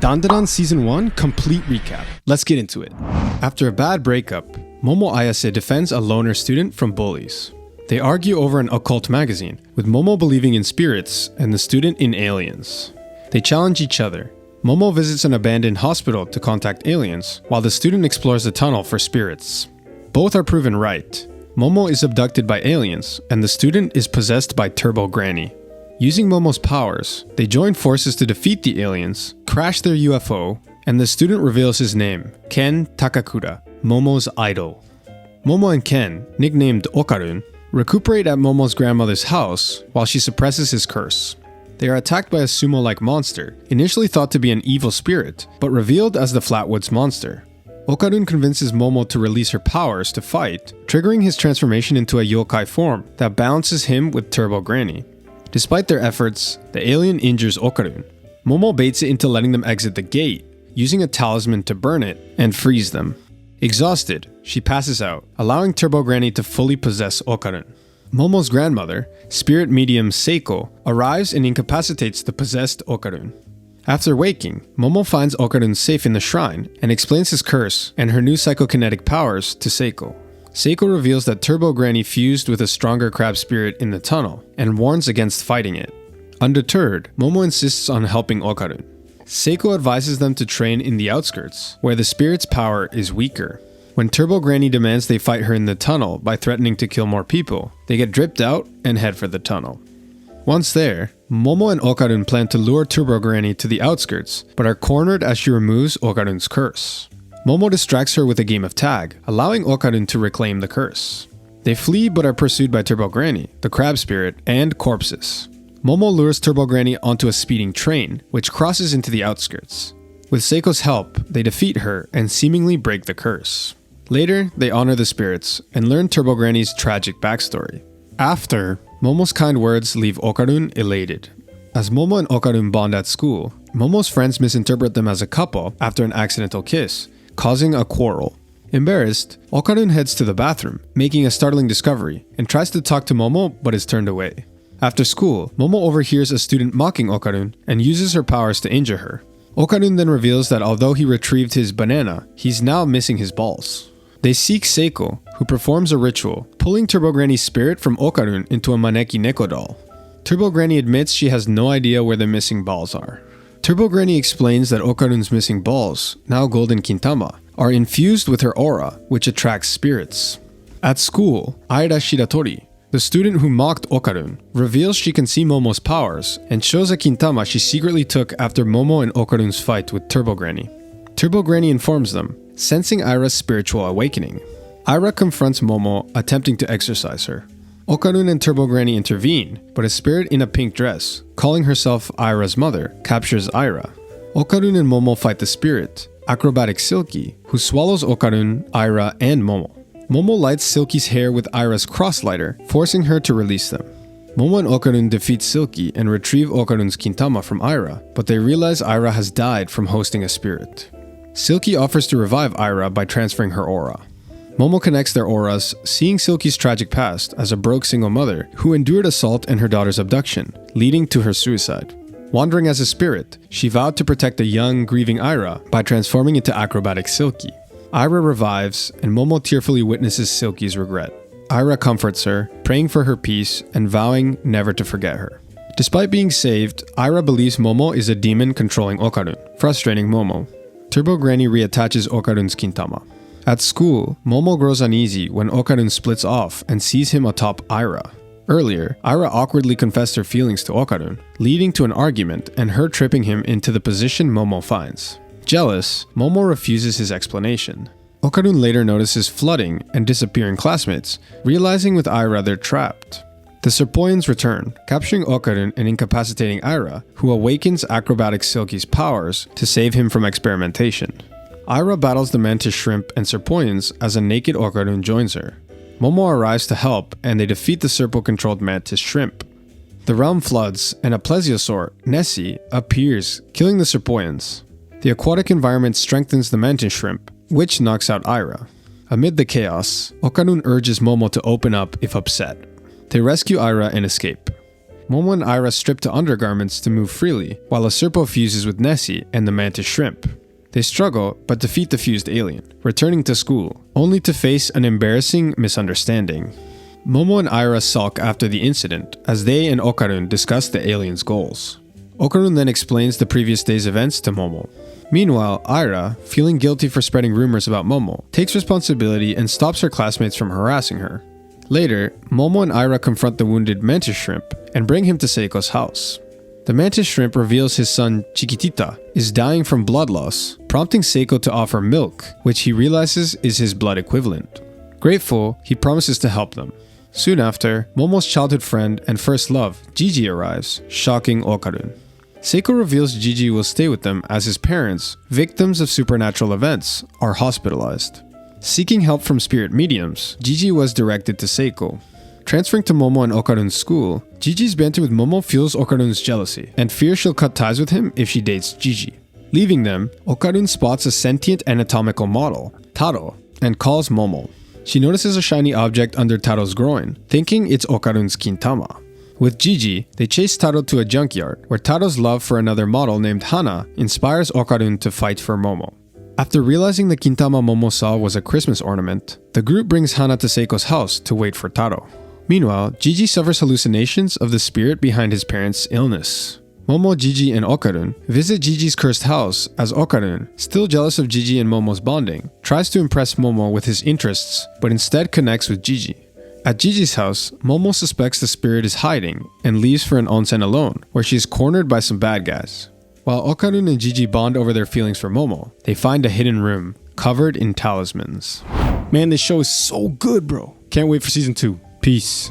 Dandadan Season 1 Complete Recap. Let's get into it. After a bad breakup, Momo Ayase defends a loner student from bullies. They argue over an occult magazine, with Momo believing in spirits and the student in aliens. They challenge each other. Momo visits an abandoned hospital to contact aliens, while the student explores the tunnel for spirits. Both are proven right. Momo is abducted by aliens, and the student is possessed by Turbo Granny. Using Momo's powers, they join forces to defeat the aliens, crash their UFO, and the student reveals his name, Ken Takakura, Momo's idol. Momo and Ken, nicknamed Okarun, recuperate at Momo's grandmother's house while she suppresses his curse. They are attacked by a sumo-like monster, initially thought to be an evil spirit, but revealed as the Flatwoods monster. Okarun convinces Momo to release her powers to fight, triggering his transformation into a yokai form that balances him with Turbo Granny. Despite their efforts, the alien injures Okarun. Momo baits it into letting them exit the gate, using a talisman to burn it and freeze them. Exhausted, she passes out, allowing Turbo Granny to fully possess Okarun. Momo's grandmother, spirit medium Seiko, arrives and incapacitates the possessed Okarun. After waking, Momo finds Okarun safe in the shrine and explains his curse and her new psychokinetic powers to Seiko. Seiko reveals that Turbo Granny fused with a stronger crab spirit in the tunnel and warns against fighting it. Undeterred, Momo insists on helping Okarun. Seiko advises them to train in the outskirts, where the spirit's power is weaker. When Turbo Granny demands they fight her in the tunnel by threatening to kill more people, they get dripped out and head for the tunnel. Once there, Momo and Okarun plan to lure Turbo Granny to the outskirts, but are cornered as she removes Okarun's curse. Momo distracts her with a game of tag, allowing Okarun to reclaim the curse. They flee but are pursued by Turbo Granny, the crab spirit, and corpses. Momo lures Turbo Granny onto a speeding train, which crosses into the outskirts. With Seiko's help, they defeat her and seemingly break the curse. Later, they honor the spirits and learn Turbo Granny's tragic backstory. After, Momo's kind words leave Okarun elated. As Momo and Okarun bond at school, Momo's friends misinterpret them as a couple after an accidental kiss, causing a quarrel. Embarrassed, Okarun heads to the bathroom, making a startling discovery, and tries to talk to Momo but is turned away. After school, Momo overhears a student mocking Okarun and uses her powers to injure her. Okarun then reveals that although he retrieved his banana, he's now missing his balls. They seek Seiko, who performs a ritual, pulling Turbo Granny's spirit from Okarun into a Maneki Neko doll. Turbo Granny admits she has no idea where the missing balls are. Turbo Granny explains that Okarun's missing balls, now golden kintama, are infused with her aura, which attracts spirits. At school, Aira Shiratori, the student who mocked Okarun, reveals she can see Momo's powers and shows a kintama she secretly took after Momo and Okarun's fight with Turbo Granny. Turbo Granny informs them, sensing Aira's spiritual awakening. Aira confronts Momo, attempting to exorcise her. Okarun and Turbo Granny intervene, but a spirit in a pink dress, calling herself Aira's mother, captures Aira. Okarun and Momo fight the spirit, acrobatic Silky, who swallows Okarun, Aira, and Momo. Momo lights Silky's hair with Aira's crosslighter, forcing her to release them. Momo and Okarun defeat Silky and retrieve Okarun's kintama from Aira, but they realize Aira has died from hosting a spirit. Silky offers to revive Aira by transferring her aura. Momo connects their auras, seeing Silky's tragic past as a broke single mother who endured assault and her daughter's abduction, leading to her suicide. Wandering as a spirit, she vowed to protect a young, grieving Aira by transforming into acrobatic Silky. Aira revives, and Momo tearfully witnesses Silky's regret. Aira comforts her, praying for her peace and vowing never to forget her. Despite being saved, Aira believes Momo is a demon controlling Okarun, frustrating Momo. Turbo Granny reattaches Okarun's kintama. At school, Momo grows uneasy when Okarun splits off and sees him atop Aira. Earlier, Aira awkwardly confessed her feelings to Okarun, leading to an argument and her tripping him into the position Momo finds. Jealous, Momo refuses his explanation. Okarun later notices flooding and disappearing classmates, realizing with Aira they're trapped. The Serpoians return, capturing Okarun and incapacitating Aira, who awakens acrobatic Silky's powers to save him from experimentation. Aira battles the mantis shrimp and Serpoians as a naked Okarun joins her. Momo arrives to help and they defeat the Serpo-controlled mantis shrimp. The realm floods and a plesiosaur, Nessie, appears, killing the Serpoians. The aquatic environment strengthens the mantis shrimp, which knocks out Aira. Amid the chaos, Okarun urges Momo to open up if upset. They rescue Aira and escape. Momo and Aira strip to undergarments to move freely, while a Serpo fuses with Nessie and the mantis shrimp. They struggle, but defeat the fused alien, returning to school, only to face an embarrassing misunderstanding. Momo and Aira sulk after the incident, as they and Okarun discuss the alien's goals. Okarun then explains the previous day's events to Momo. Meanwhile, Aira, feeling guilty for spreading rumors about Momo, takes responsibility and stops her classmates from harassing her. Later, Momo and Aira confront the wounded mantis shrimp and bring him to Seiko's house. The mantis shrimp reveals his son, Chiquitita, is dying from blood loss, prompting Seiko to offer milk, which he realizes is his blood equivalent. Grateful, he promises to help them. Soon after, Momo's childhood friend and first love, Gigi, arrives, shocking Okarun. Seiko reveals Gigi will stay with them as his parents, victims of supernatural events, are hospitalized. Seeking help from spirit mediums, Gigi was directed to Seiko. Transferring to Momo and Okarun's school, Gigi's banter with Momo fuels Okarun's jealousy, and fears she'll cut ties with him if she dates Gigi. Leaving them, Okarun spots a sentient anatomical model, Taro, and calls Momo. She notices a shiny object under Taro's groin, thinking it's Okarun's Kintama. With Gigi, they chase Taro to a junkyard, where Taro's love for another model named Hana inspires Okarun to fight for Momo. After realizing the Kintama Momo saw was a Christmas ornament, the group brings Hana to Seiko's house to wait for Taro. Meanwhile, Gigi suffers hallucinations of the spirit behind his parents' illness. Momo, Gigi, and Okarun visit Gigi's cursed house as Okarun, still jealous of Gigi and Momo's bonding, tries to impress Momo with his interests, but instead connects with Gigi. At Gigi's house, Momo suspects the spirit is hiding and leaves for an onsen alone, where she is cornered by some bad guys. While Okarun and Gigi bond over their feelings for Momo, they find a hidden room covered in talismans. Man, this show is so good, bro. Can't wait for season 2. Peace.